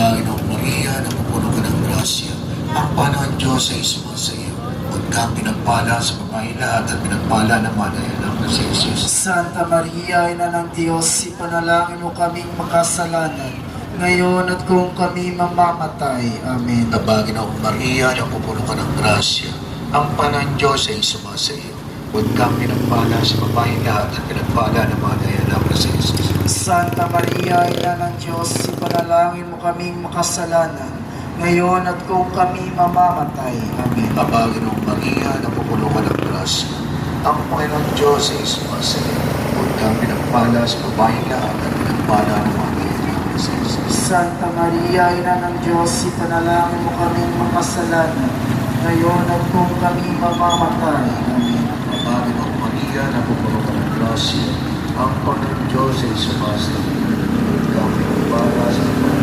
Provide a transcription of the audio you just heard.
Panginoong Maria, napupuno ka ng grasya. Ang Panginoon Diyos ay sumasa iyo. Huwag kang pinagpala sa babae lahat at pinagpala naman ay anak na si Jesus. Santa Maria, Ina ng Diyos, ipanalangin mo kaming makasalanan, ngayon at kung kami mamamatay. Amen. Panginoong Maria, napupuno ka ng grasya. Ang Panginoon Diyos ay sumasa iyo. Huwag kang pinagpala sa babae lahat at pinagpala naman ay anak na si Jesus. Santa Maria, Ina ng Diyos, ipanalangin mo kaming makasalanan, ngayon at kung kami mamamatay. Amen. Panginoong Maria, napupuno ka ng grasya. Ang Panginoon Diyos ay sumasa iyo. Huwag kang pinagpala sa babae lahat at pinagpala naman ay anak na si Jesus. Santa Maria, Ina ng Diyos, ipanalangin mo kaming makasalanan, ngayon at kung kami mamamatay. Amen. Panginoong Maria, napupuno ka ng grasya. Ang Panginoon Diyos ay sumasa iyo. Huwag kang pinagpala sa babae